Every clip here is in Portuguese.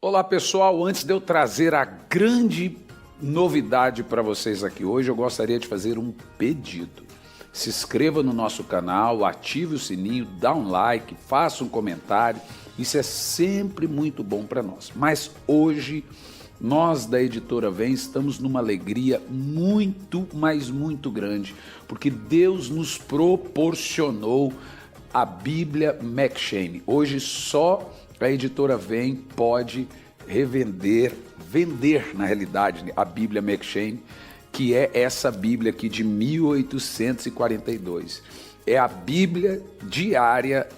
Olá pessoal, antes de eu trazer a grande novidade para vocês aqui hoje, eu gostaria de fazer um pedido. Se inscreva no nosso canal, ative o sininho, dá um like, faça um comentário, isso é sempre muito bom para nós. Mas hoje, nós da Editora Vem estamos numa alegria muito, mas muito grande, porque Deus nos proporcionou a Bíblia M'Cheyne. Hoje só a Editora Vem pode vender na realidade a Bíblia M'Cheyne, que é essa Bíblia aqui de 1842. É a Bíblia diária,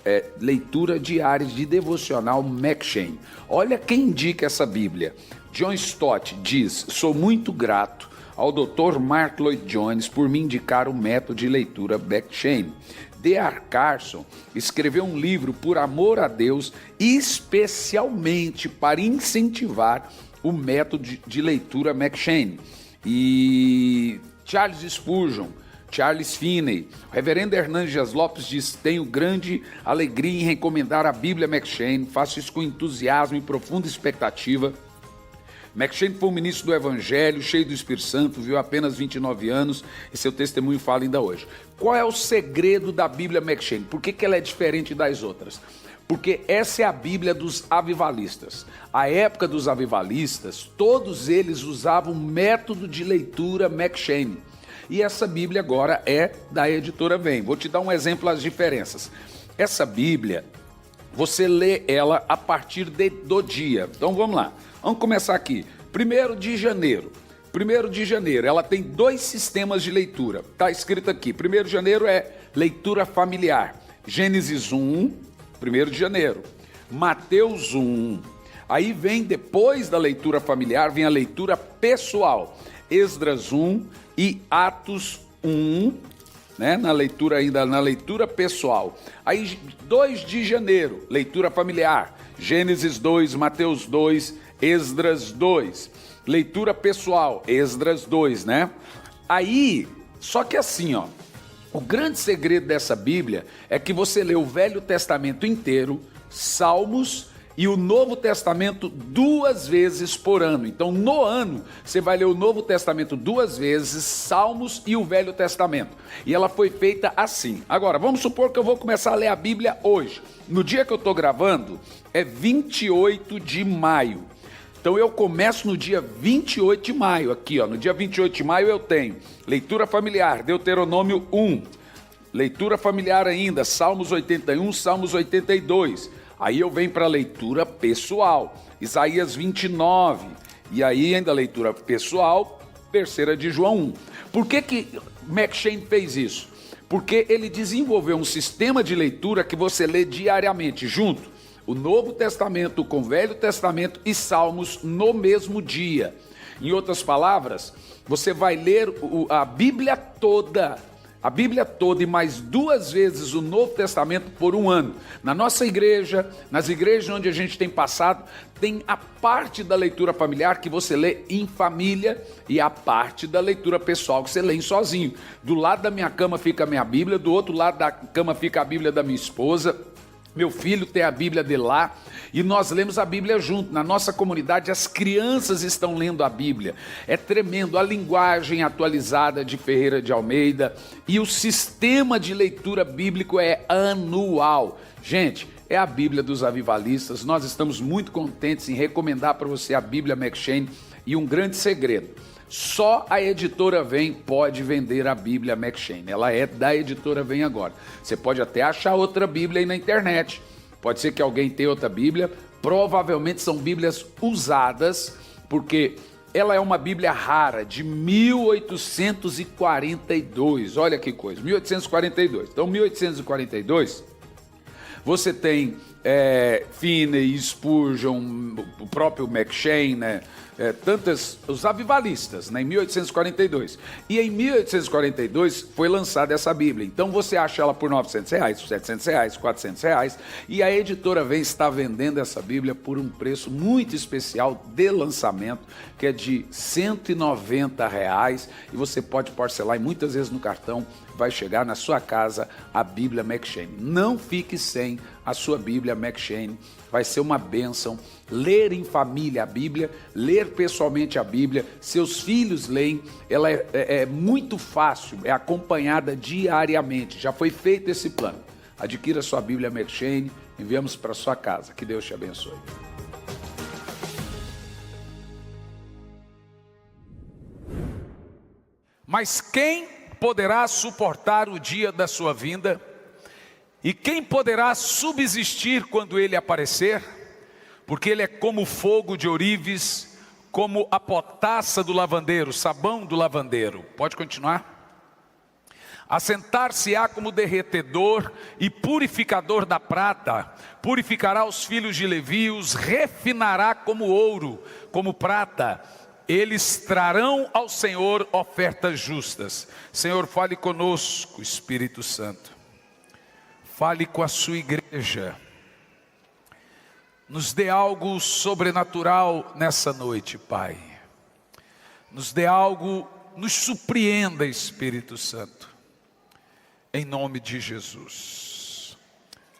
leitura diária de devocional M'Cheyne. Olha quem indica essa Bíblia. John Stott diz: sou muito grato ao Dr. Mark Lloyd Jones por me indicar o método de leitura M'Cheyne. D.A. Carson escreveu um livro por amor a Deus, especialmente para incentivar o método de leitura M'Cheyne. E Charles Spurgeon, Charles Finney, o reverendo Hernandes Dias Lopes diz: tenho grande alegria em recomendar a Bíblia M'Cheyne, faço isso com entusiasmo e profunda expectativa. M'Cheyne foi um ministro do Evangelho, cheio do Espírito Santo, viveu apenas 29 anos e seu testemunho fala ainda hoje. Qual é o segredo da Bíblia M'Cheyne? Por que ela é diferente das outras? Porque essa é a Bíblia dos avivalistas. A época dos avivalistas, todos eles usavam o método de leitura M'Cheyne. E essa Bíblia agora é da Editora Vem. Vou te dar um exemplo das diferenças. Essa Bíblia, você lê ela a partir do dia. Então vamos lá. Vamos começar aqui. 1º de janeiro. 1º de janeiro, ela tem 2 sistemas de leitura. Está escrito aqui. 1º de janeiro é leitura familiar. Gênesis 1, 1º de janeiro. Mateus 1. Aí vem, depois da leitura familiar, vem a leitura pessoal. Esdras 1 e Atos 1, né? Na leitura pessoal. Aí 2 de janeiro, leitura familiar. Gênesis 2, Mateus 2, Esdras 2. Leitura pessoal, Esdras 2, né? Aí, só que assim, ó, o grande segredo dessa Bíblia é que você lê o Velho Testamento inteiro, Salmos e o Novo Testamento 2 vezes por ano. Então, no ano, você vai ler o Novo Testamento 2 vezes, Salmos e o Velho Testamento. E ela foi feita assim. Agora, vamos supor que eu vou começar a ler a Bíblia hoje. No dia que eu estou gravando, é 28 de maio. Então eu começo no dia 28 de maio, aqui ó, no dia 28 de maio eu tenho leitura familiar, Deuteronômio 1, leitura familiar ainda, Salmos 81, Salmos 82, aí eu venho para a leitura pessoal, Isaías 29, e aí ainda leitura pessoal, 3ª de João 1. Por que M'Cheyne fez isso? Porque ele desenvolveu um sistema de leitura que você lê diariamente, junto o Novo Testamento com o Velho Testamento e Salmos no mesmo dia. Em outras palavras, você vai ler a Bíblia toda e mais 2 vezes o Novo Testamento por um ano. Na nossa igreja, nas igrejas onde a gente tem passado, tem a parte da leitura familiar que você lê em família e a parte da leitura pessoal que você lê sozinho. Do lado da minha cama fica a minha Bíblia, do outro lado da cama fica a Bíblia da minha esposa. Meu filho tem a Bíblia dele lá e nós lemos a Bíblia junto. Na nossa comunidade, as crianças estão lendo a Bíblia. É tremendo a linguagem atualizada de Ferreira de Almeida e o sistema de leitura bíblico é anual. Gente, é a Bíblia dos avivalistas. Nós estamos muito contentes em recomendar para você a Bíblia M'Cheyne e um grande segredo. Só a Editora Vem pode vender a Bíblia M'Cheyne. Ela é da Editora Vem agora. Você pode até achar outra Bíblia aí na internet. Pode ser que alguém tenha outra Bíblia. Provavelmente são Bíblias usadas, porque ela é uma Bíblia rara, de 1842. Olha que coisa, 1842. Então, 1842, você tem Finney, Spurgeon, o próprio M'Cheyne, né? Os avivalistas, né, em 1842. E em 1842 foi lançada essa Bíblia. Então você acha ela por R$900, R$700, R$400. E a Editora Vem está vendendo essa Bíblia por um preço muito especial de lançamento, que é de R$190. E você pode parcelar e muitas vezes no cartão vai chegar na sua casa a Bíblia M'Cheyne. Não fique sem a sua Bíblia Bíblia McCheyne. Vai ser uma bênção. Ler em família a Bíblia, ler pessoalmente a Bíblia, seus filhos leem, ela é muito fácil, é acompanhada diariamente. Já foi feito esse plano. Adquira sua Bíblia McCheyne, enviamos para sua casa. Que Deus te abençoe. Mas quem poderá suportar o dia da sua vinda? E quem poderá subsistir quando ele aparecer? Porque ele é como fogo de ourives, como a potassa do lavandeiro, sabão do lavandeiro. Pode continuar? Assentar-se-á como derretedor e purificador da prata, purificará os filhos de Levi, os refinará como ouro, como prata. Eles trarão ao Senhor ofertas justas. Senhor, fale conosco, Espírito Santo. Fale com a sua igreja. Nos dê algo sobrenatural nessa noite, Pai. Nos dê algo, nos surpreenda, Espírito Santo. Em nome de Jesus.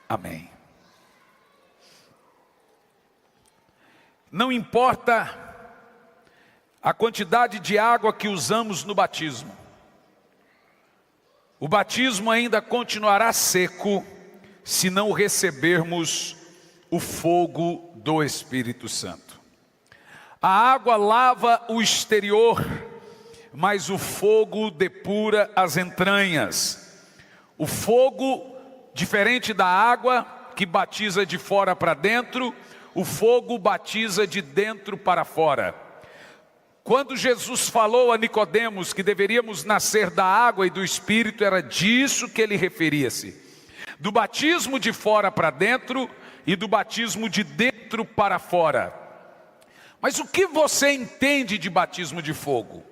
Amém. Não importa a quantidade de água que usamos no batismo. O batismo ainda continuará seco se não recebermos o fogo do Espírito Santo. A água lava o exterior, mas o fogo depura as entranhas. O fogo, diferente da água, que batiza de fora para dentro, o fogo batiza de dentro para fora. Quando Jesus falou a Nicodemos que deveríamos nascer da água e do Espírito, era disso que ele referia-se. Do batismo de fora para dentro e do batismo de dentro para fora. Mas o que você entende de batismo de fogo?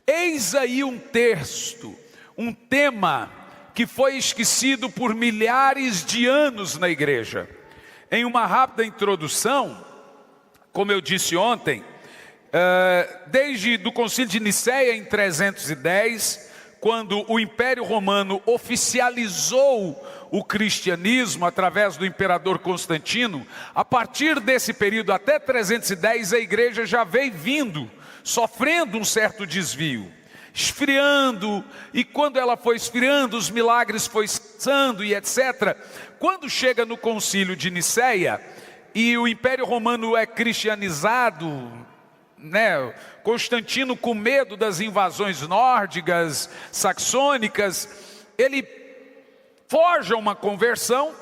Eis aí um texto, um tema que foi esquecido por milhares de anos na igreja. Em uma rápida introdução, como eu disse ontem, desde do Concílio de Nicéia em 310, quando o Império Romano oficializou o cristianismo através do imperador Constantino, a partir desse período até 310 a igreja já veio sofrendo um certo desvio, esfriando, e quando ela foi esfriando, os milagres foi cessando e etc. Quando chega no Concílio de Nicéia e o Império Romano é cristianizado, Constantino, com medo das invasões nórdicas, saxônicas, ele forja uma conversão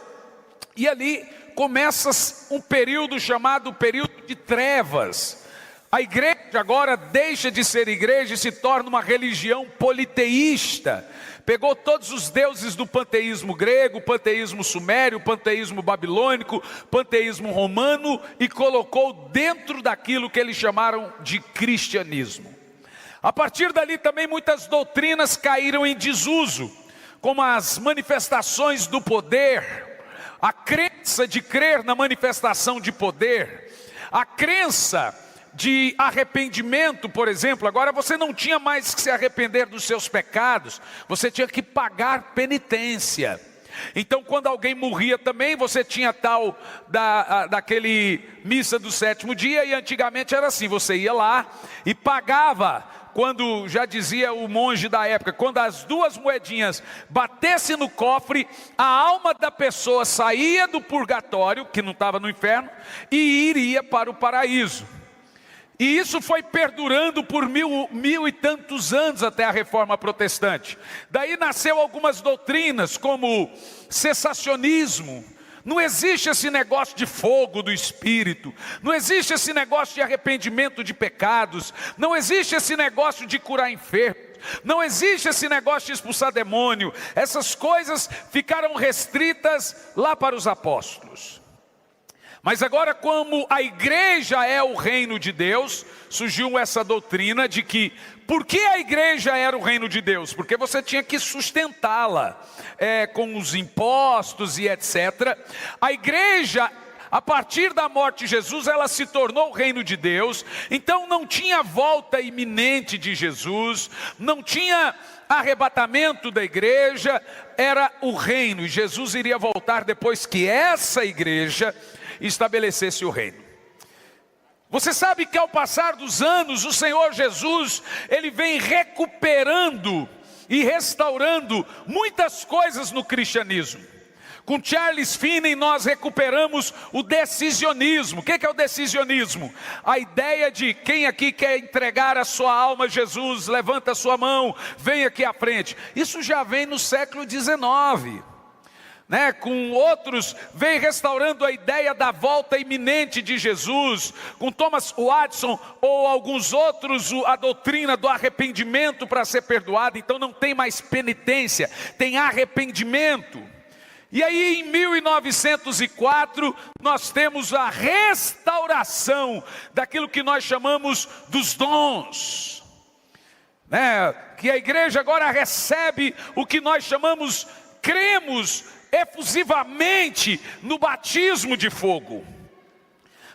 e ali começa um período chamado período de trevas. A igreja agora deixa de ser igreja e se torna uma religião politeísta. Pegou todos os deuses do panteísmo grego, panteísmo sumério, panteísmo babilônico, panteísmo romano e colocou dentro daquilo que eles chamaram de cristianismo. A partir dali também muitas doutrinas caíram em desuso, como as manifestações do poder, a crença de crer na manifestação de poder, a crença de arrependimento, por exemplo. Agora você não tinha mais que se arrepender dos seus pecados, você tinha que pagar penitência. Então quando alguém morria também, você tinha tal daquele missa do sétimo dia, e antigamente era assim, você ia lá e pagava, quando já dizia o monge da época, quando as duas moedinhas batessem no cofre, a alma da pessoa saía do purgatório, que não estava no inferno, e iria para o paraíso. E isso foi perdurando por mil e tantos anos até a Reforma Protestante. Daí nasceu algumas doutrinas como cessacionismo. Não existe esse negócio de fogo do Espírito, não existe esse negócio de arrependimento de pecados, não existe esse negócio de curar enfermos, não existe esse negócio de expulsar demônio. Essas coisas ficaram restritas lá para os apóstolos. Mas agora, como a igreja é o reino de Deus, surgiu essa doutrina de que, por que a igreja era o reino de Deus? Porque você tinha que sustentá-la com os impostos e etc. A igreja A partir da morte de Jesus, ela se tornou o reino de Deus. Então não tinha volta iminente de Jesus, não tinha arrebatamento da igreja, era o reino. E Jesus iria voltar depois que essa igreja estabelecesse o reino. Você sabe que ao passar dos anos, o Senhor Jesus, Ele vem recuperando e restaurando muitas coisas no cristianismo. Com Charles Finney nós recuperamos o decisionismo. O que é o decisionismo? A ideia de quem aqui quer entregar a sua alma a Jesus, levanta a sua mão, vem aqui à frente. Isso já vem no século XIX. Com outros, vem restaurando a ideia da volta iminente de Jesus. Com Thomas Watson ou alguns outros, a doutrina do arrependimento para ser perdoado. Então não tem mais penitência, tem arrependimento. E aí em 1904 nós temos a restauração daquilo que nós chamamos dos dons, que a igreja agora recebe o que nós chamamos, cremos efusivamente no batismo de fogo.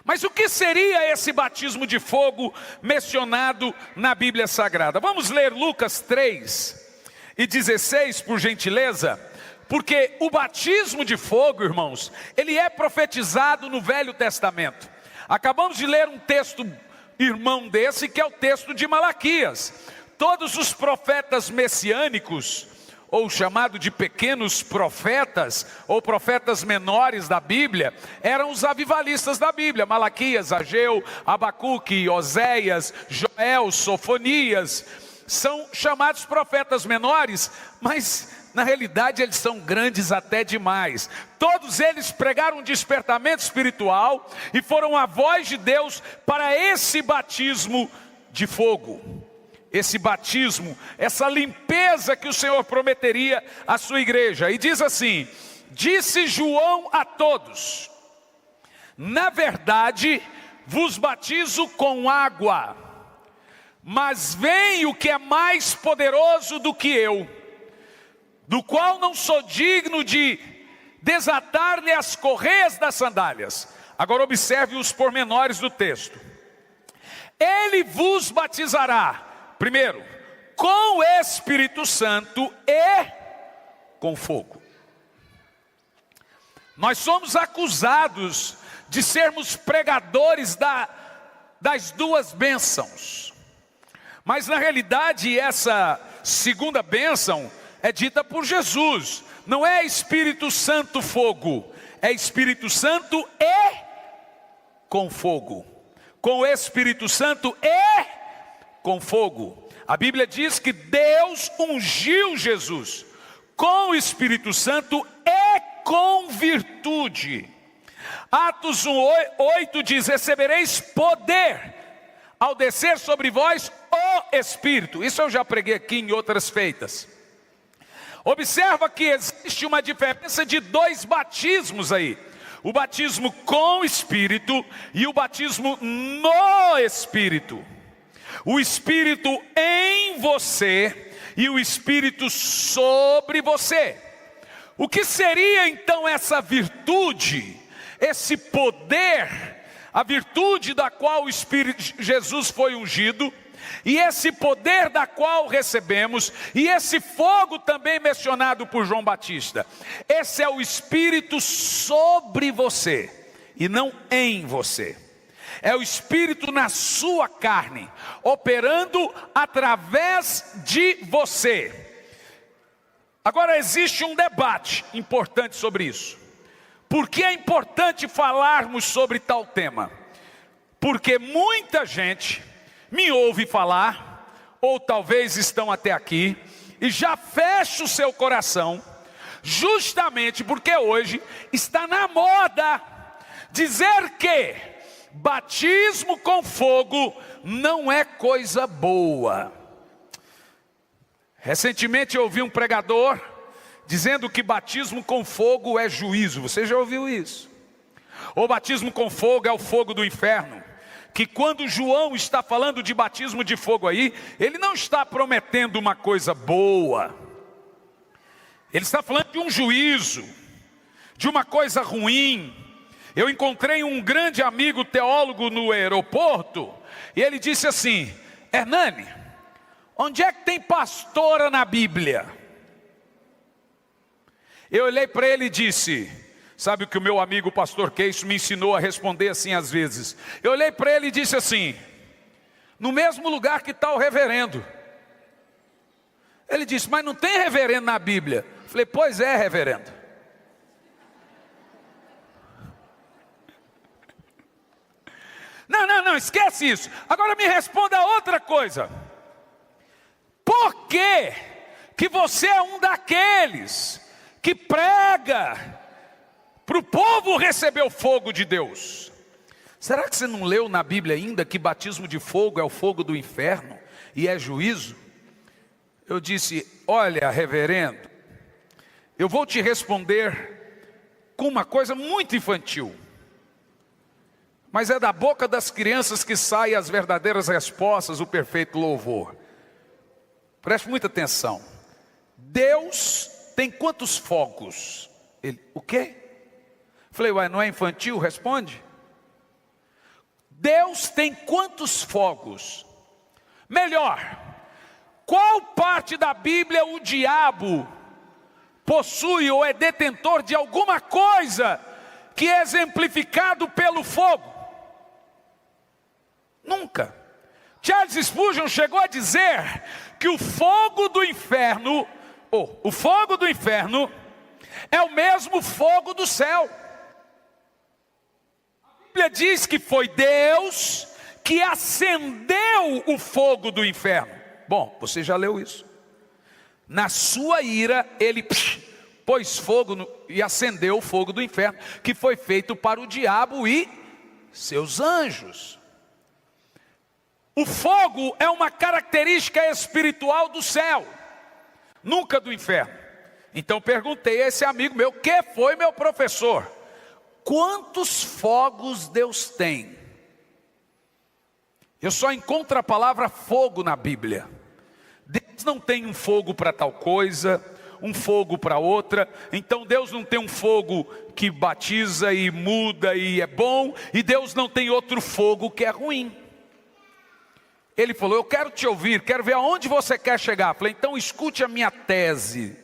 Mas o que seria esse batismo de fogo mencionado na Bíblia Sagrada? Vamos ler Lucas 3:16, por gentileza. Porque o batismo de fogo, irmãos, ele é profetizado no Velho Testamento. Acabamos de ler um texto irmão desse, que é o texto de Malaquias. Todos os profetas messiânicos, ou chamado de pequenos profetas, ou profetas menores da Bíblia, eram os avivalistas da Bíblia. Malaquias, Ageu, Abacuque, Oséias, Joel, Sofonias, são chamados profetas menores, mas na realidade eles são grandes até demais. Todos eles pregaram um despertamento espiritual e foram a voz de Deus para esse batismo de fogo. Esse batismo, essa limpeza que o Senhor prometeria à sua igreja. E diz assim: disse João a todos: na verdade vos batizo com água, mas vem o que é mais poderoso do que eu, do qual não sou digno de desatar-lhe as correias das sandálias. Agora observe os pormenores do texto. Ele vos batizará, primeiro, com o Espírito Santo e com fogo. Nós somos acusados de sermos pregadores das duas bênçãos. Mas na realidade essa segunda bênção é dita por Jesus. Não é Espírito Santo fogo, é Espírito Santo e com fogo. Com o Espírito Santo e com fogo. A Bíblia diz que Deus ungiu Jesus com o Espírito Santo e com virtude. Atos 1:8 diz: recebereis poder ao descer sobre vós o Espírito. Isso eu já preguei aqui em outras feitas. Observa que existe uma diferença de dois batismos aí. O batismo com o Espírito e o batismo no Espírito. O Espírito em você e o Espírito sobre você. O que seria então essa virtude, esse poder, a virtude da qual o Espírito Jesus foi ungido, e esse poder da qual recebemos, e esse fogo também mencionado por João Batista? Esse é o Espírito sobre você e não em você. É o Espírito na sua carne, operando através de você. Agora existe um debate importante sobre isso. Por que é importante falarmos sobre tal tema? Porque muita gente me ouve falar, ou talvez estão até aqui, e já fecha o seu coração, justamente porque hoje está na moda dizer que batismo com fogo não é coisa boa. Recentemente eu ouvi um pregador dizendo que batismo com fogo é juízo. Você já ouviu isso? O batismo com fogo é o fogo do inferno. Que quando João está falando de batismo de fogo aí, ele não está prometendo uma coisa boa. Ele está falando de um juízo, de uma coisa ruim, Eu encontrei um grande amigo teólogo no aeroporto, e ele disse assim: Hernani, onde é que tem pastora na Bíblia? Eu olhei para ele e disse, sabe o que o meu amigo pastor Queixo me ensinou a responder assim às vezes? Eu olhei para ele e disse assim: no mesmo lugar que está o reverendo. Ele disse, mas não tem reverendo na Bíblia. Eu falei, pois é, reverendo. Não, esquece isso. Agora me responda outra coisa. Por que você é um daqueles que prega para o povo receber o fogo de Deus? Será que você não leu na Bíblia ainda que batismo de fogo é o fogo do inferno e é juízo? Eu disse, olha, reverendo, eu vou te responder com uma coisa muito infantil, mas é da boca das crianças que saem as verdadeiras respostas, o perfeito louvor. Preste muita atenção. Deus tem quantos fogos? Ele, o quê? Falei, ué, não é infantil? Responde. Deus tem quantos fogos? Melhor, qual parte da Bíblia o diabo possui ou é detentor de alguma coisa que é exemplificado pelo fogo? Nunca. Charles Spurgeon chegou a dizer que o fogo do inferno, o fogo do inferno é o mesmo fogo do céu. A Bíblia diz que foi Deus que acendeu o fogo do inferno. Bom, você já leu isso. Na sua ira, ele pôs fogo e acendeu o fogo do inferno, que foi feito para o diabo e seus anjos. O fogo é uma característica espiritual do céu, nunca do inferno. Então perguntei a esse amigo meu, que foi meu professor, quantos fogos Deus tem? Eu só encontro a palavra fogo na Bíblia. Deus não tem um fogo para tal coisa, um fogo para outra. Então Deus não tem um fogo que batiza e muda e é bom, e Deus não tem outro fogo que é ruim. Ele falou, eu quero te ouvir, quero ver aonde você quer chegar. Eu falei, então escute a minha tese,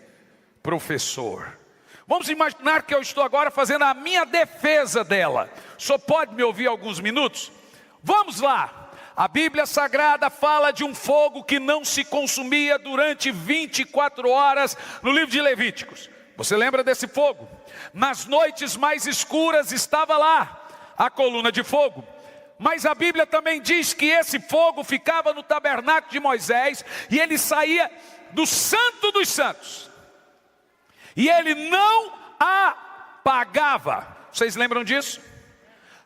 professor. Vamos imaginar que eu estou agora fazendo a minha defesa dela. Só pode me ouvir alguns minutos? Vamos lá. A Bíblia Sagrada fala de um fogo que não se consumia durante 24 horas no livro de Levíticos. Você lembra desse fogo? Nas noites mais escuras estava lá a coluna de fogo. Mas a Bíblia também diz que esse fogo ficava no tabernáculo de Moisés e ele saía do Santo dos Santos. E ele não apagava. Vocês lembram disso?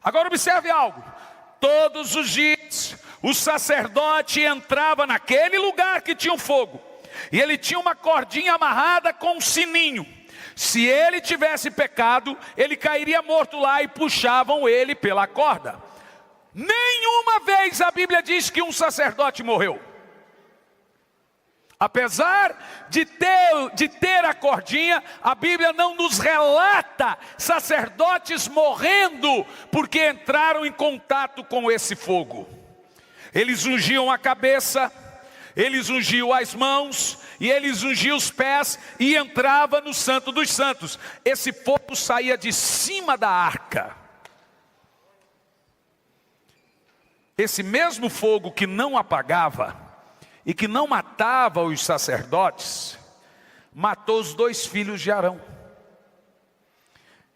Agora observe algo. Todos os dias o sacerdote entrava naquele lugar que tinha um fogo. E ele tinha uma cordinha amarrada com um sininho. Se ele tivesse pecado, ele cairia morto lá e puxavam ele pela corda. Nenhuma vez a Bíblia diz que um sacerdote morreu. Apesar de ter a cordinha, a Bíblia não nos relata sacerdotes morrendo porque entraram em contato com esse fogo. Eles ungiam a cabeça, eles ungiam as mãos e eles ungiam os pés e entrava no Santo dos Santos. Esse fogo saía de cima da arca. Esse mesmo fogo que não apagava e que não matava os sacerdotes, matou os 2 filhos de Arão.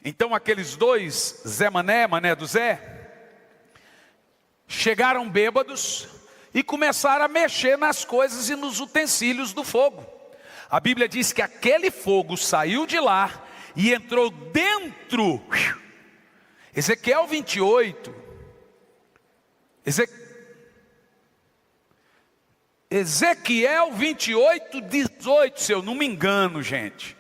Então aqueles 2, Zé Mané, Mané do Zé, chegaram bêbados e começaram a mexer nas coisas e nos utensílios do fogo. A Bíblia diz que aquele fogo saiu de lá e entrou dentro. Ezequiel 28, Ezequiel 28, 18, se eu não me engano, gente,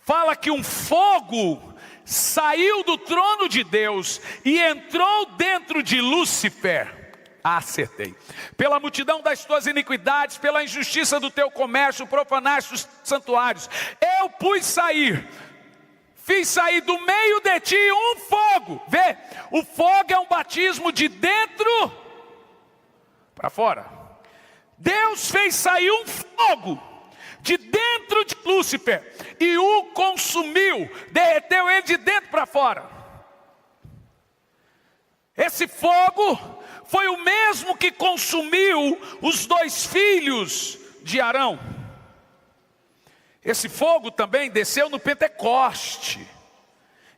fala que um fogo saiu do trono de Deus e entrou dentro de Lúcifer. Acertei. Pela multidão das tuas iniquidades, pela injustiça do teu comércio, profanaste os santuários. Eu pus sair fiz sair do meio de ti um fogo. Vê, o fogo é um batismo de dentro para fora. Deus fez sair um fogo de dentro de Lúcifer e o consumiu, derreteu ele de dentro para fora. Esse fogo foi o mesmo que consumiu os 2 filhos de Arão. Esse fogo também desceu no Pentecoste,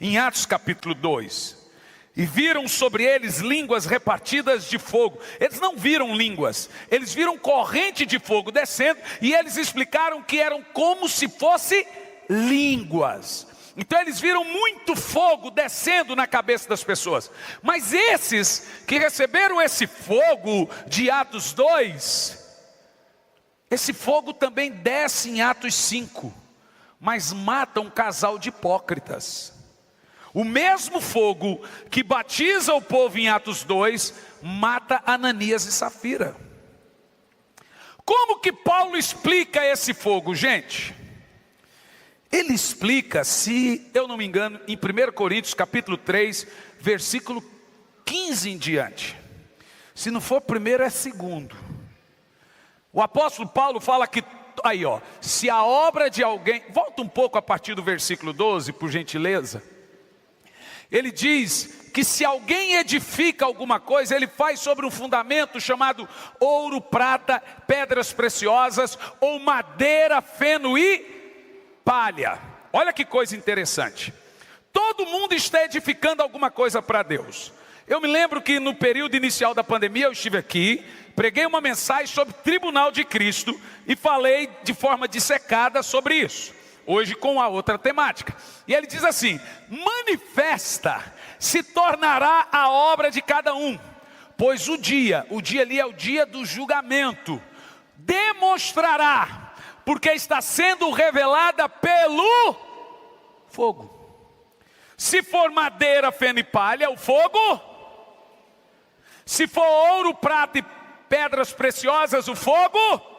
em Atos capítulo 2. E viram sobre eles línguas repartidas de fogo. Eles não viram línguas, eles viram corrente de fogo descendo. E eles explicaram que eram como se fosse línguas. Então eles viram muito fogo descendo na cabeça das pessoas. Mas esses que receberam esse fogo de Atos 2, esse fogo também desce em Atos 5, mas mata um casal de hipócritas. O mesmo fogo que batiza o povo em Atos 2, mata Ananias e Safira. Como que Paulo explica esse fogo, gente? Ele explica, se eu não me engano, em 1 Coríntios capítulo 3, versículo 15 em diante. Se não for primeiro, é segundo. O apóstolo Paulo fala que, aí ó, se a obra de alguém, volta um pouco a partir do versículo 12, por gentileza. Ele diz que se alguém edifica alguma coisa, ele faz sobre um fundamento chamado ouro, prata, pedras preciosas, ou madeira, feno e palha. Olha que coisa interessante. Todo mundo está edificando alguma coisa para Deus. Eu me lembro que no período inicial da pandemia eu estive aqui, preguei uma mensagem sobre o tribunal de Cristo e falei de forma dissecada sobre isso. Hoje com a outra temática. E ele diz assim: manifesta se tornará a obra de cada um, pois o dia ali é o dia do julgamento, demonstrará, porque está sendo revelada pelo fogo. Se for madeira, feno e palha, o fogo. Se for ouro, prata e pedras preciosas, o fogo.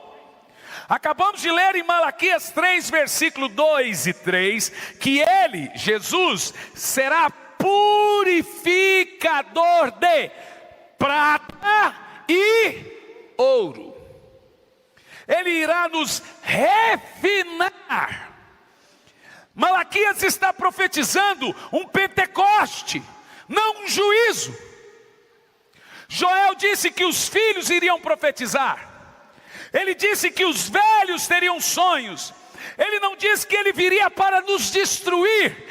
Acabamos de ler em Malaquias 3, versículo 2 e 3, que ele, Jesus, será purificador de prata e ouro. Ele irá nos refinar. Malaquias está profetizando um Pentecoste, não um juízo. Joel disse que os filhos iriam profetizar. Ele disse que os velhos teriam sonhos. Ele não disse que ele viria para nos destruir,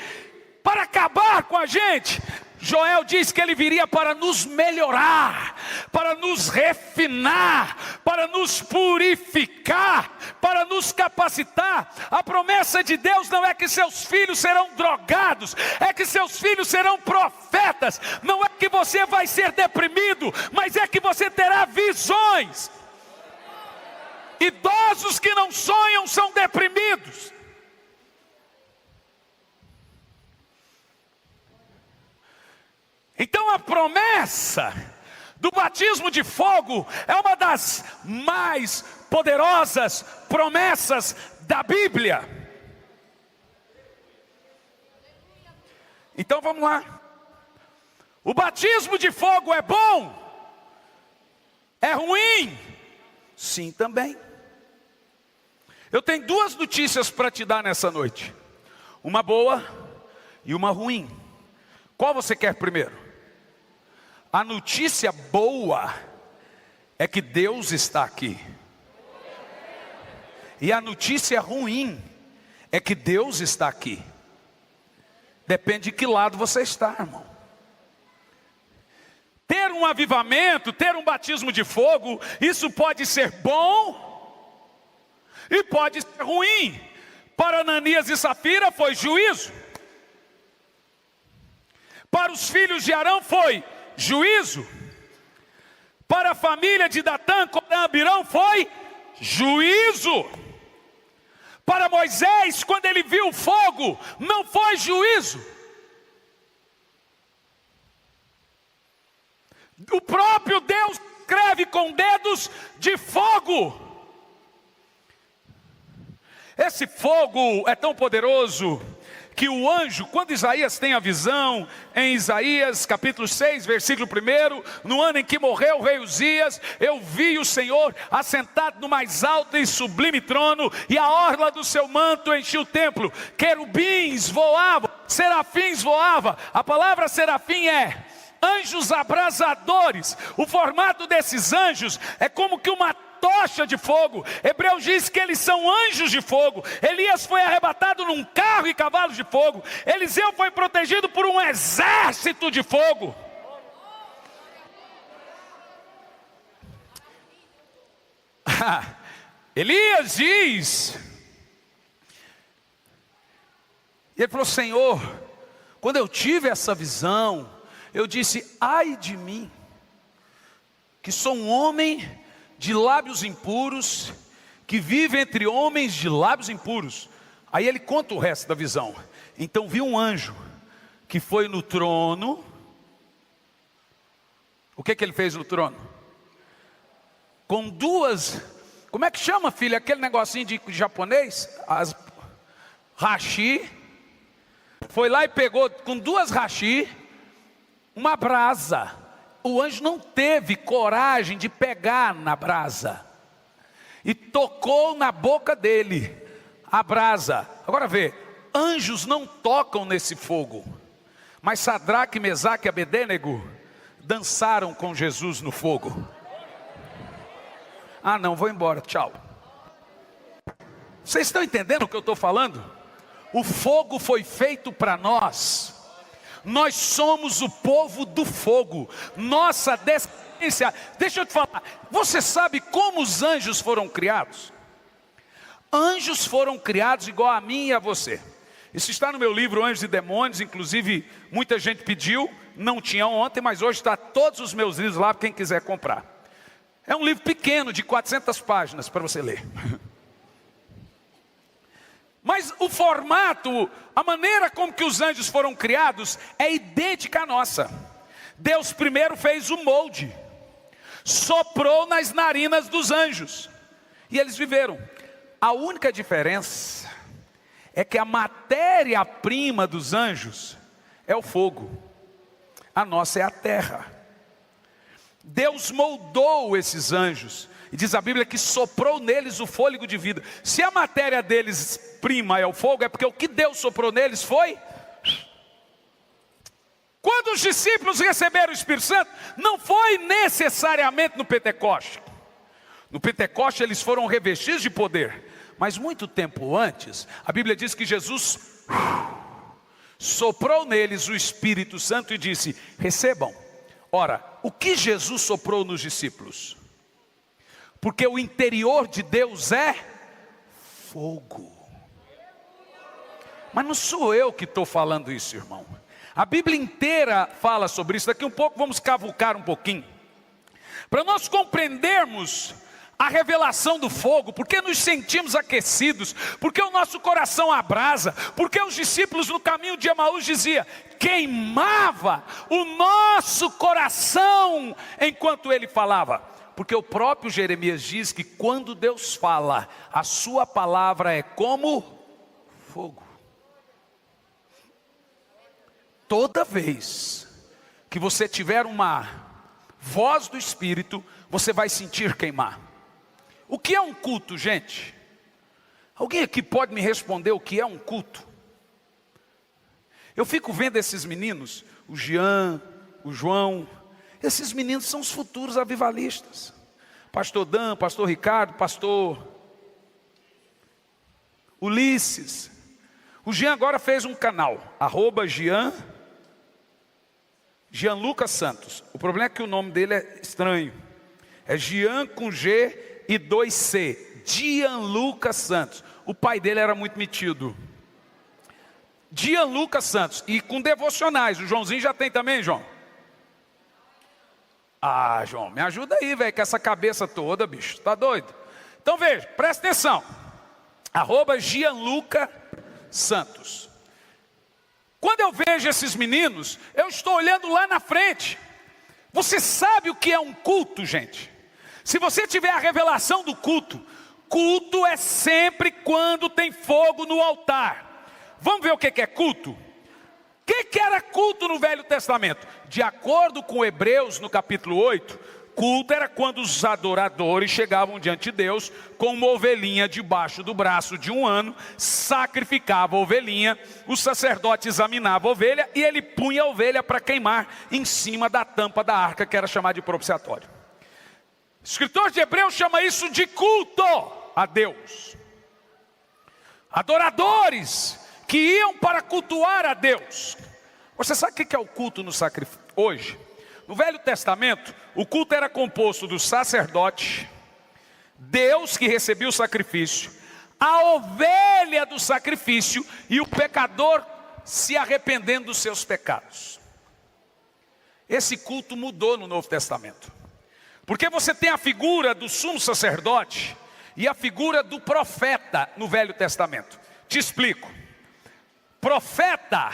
para acabar com a gente. Joel diz que ele viria para nos melhorar, para nos refinar, para nos purificar, para nos capacitar. A promessa de Deus não é que seus filhos serão drogados, é que seus filhos serão profetas. Não é que você vai ser deprimido, mas é que você terá visões. Idosos que não sonham são deprimidos. Então a promessa do batismo de fogo é uma das mais poderosas promessas da Bíblia. Então vamos lá. O batismo de fogo é bom? É ruim? Sim, também. Eu tenho 2 notícias para te dar nessa noite. Uma boa e uma ruim. Qual você quer primeiro? A notícia boa é que Deus está aqui. E a notícia ruim é que Deus está aqui. Depende de que lado você está, irmão. Ter um avivamento, ter um batismo de fogo, isso pode ser bom e pode ser ruim. Para Ananias e Safira foi juízo. Para os filhos de Arão foi juízo. Para a família de Datã, Corã, Abirão foi juízo. Para Moisés, quando ele viu o fogo, não foi juízo. O próprio Deus escreve com dedos de fogo. Esse fogo é tão poderoso que o anjo, quando Isaías tem a visão, em Isaías capítulo 6, versículo 1, no ano em que morreu o rei Uzias, eu vi o Senhor assentado no mais alto e sublime trono, e a orla do seu manto enchia o templo. Querubins voavam, serafins voavam. A palavra serafim é anjos abrasadores. O formato desses anjos é como que uma tocha de fogo. Hebreus diz que eles são anjos de fogo. Elias foi arrebatado num carro e cavalos de fogo. Eliseu foi protegido por um exército de fogo. Elias diz, ele falou: Senhor, quando eu tive essa visão, eu disse: ai de mim, que sou um homem de lábios impuros, que vive entre homens de lábios impuros. Aí ele conta o resto da visão. Então vi um anjo que foi no trono. O que ele fez no trono? Com duas, como é que chama, filha, aquele negocinho de japonês? As hashi. Foi lá e pegou com duas hashi uma brasa. O anjo não teve coragem de pegar na brasa, e tocou na boca dele a brasa. Agora vê, anjos não tocam nesse fogo, mas Sadraque, Mesaque e Abedênego dançaram com Jesus no fogo. Ah não, vou embora, tchau. Vocês estão entendendo o que eu estou falando? O fogo foi feito para nós. Nós somos o povo do fogo. Nossa descendência. Deixa eu te falar. Você sabe como os anjos foram criados? Anjos foram criados igual a mim e a você. Isso está no meu livro Anjos e Demônios. Inclusive muita gente pediu. Não tinha ontem, mas hoje está todos os meus livros lá para quem quiser comprar. É um livro pequeno de 400 páginas para você ler. Mas o formato, a maneira como que os anjos foram criados é idêntica à nossa. Deus primeiro fez o molde, soprou nas narinas dos anjos, e eles viveram. A única diferença é que a matéria-prima dos anjos é o fogo, a nossa é a terra. Deus moldou esses anjos, e diz a Bíblia que soprou neles o fôlego de vida. Se a matéria deles prima é o fogo, é porque o que Deus soprou neles foi. Quando os discípulos receberam o Espírito Santo, não foi necessariamente no Pentecoste. No Pentecoste eles foram revestidos de poder, mas muito tempo antes, a Bíblia diz que Jesus soprou neles o Espírito Santo e disse: recebam. Ora, o que Jesus soprou nos discípulos? Porque o interior de Deus é fogo. Mas não sou eu que estou falando isso, irmão. A Bíblia inteira fala sobre isso. Daqui um pouco vamos cavucar um pouquinho, para nós compreendermos a revelação do fogo. Porque nos sentimos aquecidos, porque o nosso coração abrasa, porque os discípulos no caminho de Emaús diziam: queimava o nosso coração enquanto ele falava. Porque o próprio Jeremias diz que quando Deus fala, a sua palavra é como fogo. Toda vez que você tiver uma voz do Espírito, você vai sentir queimar. O que é um culto, gente? Alguém aqui pode me responder o que é um culto? Eu fico vendo esses meninos, o Jean, o João. Esses meninos são os futuros avivalistas. Pastor Dan, pastor Ricardo, pastor Ulisses. O Jean agora fez um canal, @Jean Lucas Santos. O problema é que o nome dele é estranho. É Jean com G e 2 C. Jean Lucas Santos. O pai dele era muito metido. Jean Lucas Santos. E com devocionais. O Joãozinho já tem também, João? Ah, João, me ajuda aí, velho, com essa cabeça toda, bicho, tá doido? Então veja, presta atenção. @Jean-Lucas Santos. Quando eu vejo esses meninos, eu estou olhando lá na frente. Você sabe o que é um culto, gente? Se você tiver a revelação do culto, culto é sempre quando tem fogo no altar. Vamos ver o que é culto? O que era culto no Velho Testamento? De acordo com Hebreus, no capítulo 8, culto era quando os adoradores chegavam diante de Deus com uma ovelhinha debaixo do braço de um ano, sacrificava a ovelhinha, o sacerdote examinava a ovelha e ele punha a ovelha para queimar em cima da tampa da arca, que era chamada de propiciatório. O escritor de Hebreus chama isso de culto a Deus. Adoradores que iam para cultuar a Deus. Você sabe o que é o culto no sacrifício hoje? No Velho Testamento, o culto era composto do sacerdote, Deus que recebia o sacrifício, a ovelha do sacrifício e o pecador se arrependendo dos seus pecados. Esse culto mudou no Novo Testamento. Porque você tem a figura do sumo sacerdote e a figura do profeta no Velho Testamento. Te explico. Profeta,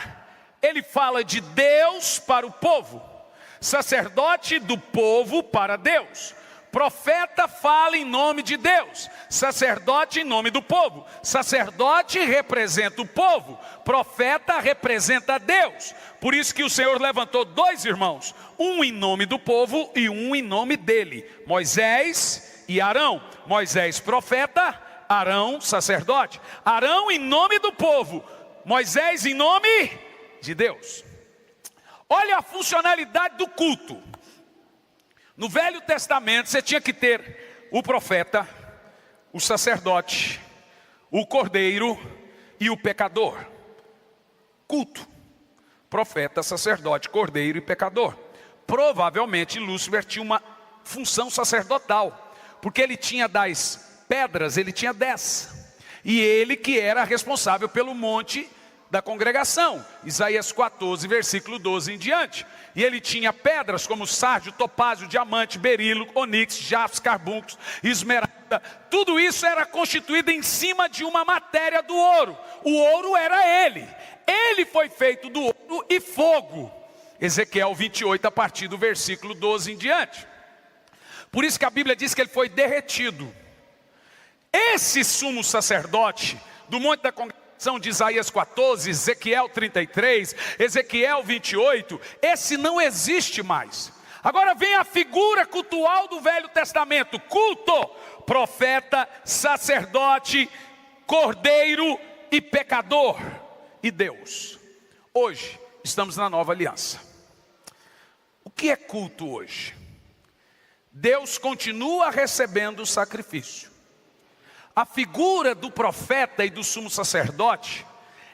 ele fala de Deus para o povo. Sacerdote do povo para Deus. Profeta fala em nome de Deus. Sacerdote em nome do povo. Sacerdote representa o povo. Profeta representa Deus. Por isso que o Senhor levantou dois irmãos. Um em nome do povo e um em nome dele. Moisés e Arão. Moisés profeta, Arão sacerdote. Arão em nome do povo. Moisés em nome de Deus. Olha a funcionalidade do culto. No Velho Testamento você tinha que ter o profeta, o sacerdote, o cordeiro e o pecador. Culto. Profeta, sacerdote, cordeiro e pecador. Provavelmente Lúcifer tinha uma função sacerdotal, porque ele tinha das pedras, ele tinha 10. E ele que era responsável pelo monte da congregação, Isaías 14, versículo 12 em diante. E ele tinha pedras como sárdio, topázio, diamante, berilo, onix, jaspe, carbúnculo, esmeralda. Tudo isso era constituído em cima de uma matéria do ouro. O ouro era ele. Ele foi feito do ouro e fogo. Ezequiel 28, a partir do versículo 12 em diante. Por isso que a Bíblia diz que ele foi derretido. Esse sumo sacerdote do monte da congregação de Isaías 14, Ezequiel 33, Ezequiel 28, esse não existe mais. Agora vem a figura cultual do Velho Testamento: culto, profeta, sacerdote, cordeiro e pecador e Deus. Hoje estamos na nova aliança. O que é culto hoje? Deus continua recebendo o sacrifício. A figura do profeta e do sumo sacerdote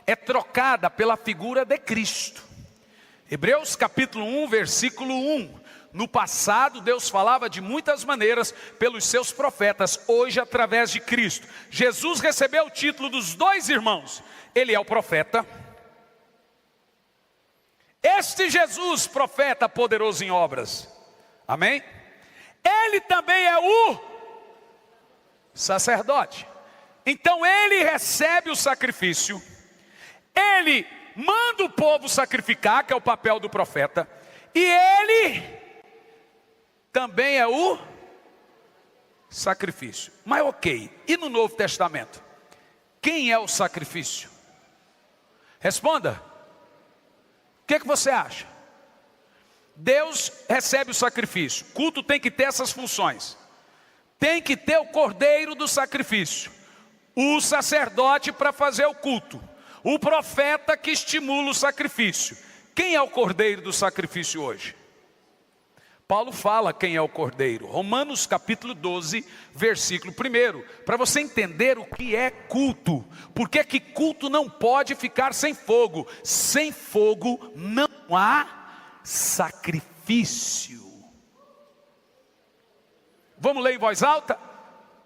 é trocada pela figura de Cristo. Hebreus capítulo 1, versículo 1. No passado Deus falava de muitas maneiras pelos seus profetas, hoje através de Cristo. Jesus recebeu o título dos dois irmãos. Ele é o profeta. Este Jesus, profeta poderoso em obras. Amém? Ele também é o sacerdote. Então ele recebe o sacrifício, ele manda o povo sacrificar, que é o papel do profeta, e ele também é o sacrifício. Mas ok, e no Novo Testamento? Quem é o sacrifício? Responda. O que você acha? Deus recebe o sacrifício. Culto tem que ter essas funções. Tem que ter o cordeiro do sacrifício, o sacerdote para fazer o culto, o profeta que estimula o sacrifício. Quem é o cordeiro do sacrifício hoje? Paulo fala quem é o cordeiro. Romanos capítulo 12, versículo 1. Para você entender o que é culto. Porque que culto não pode ficar sem fogo. Sem fogo não há sacrifício. Vamos ler em voz alta?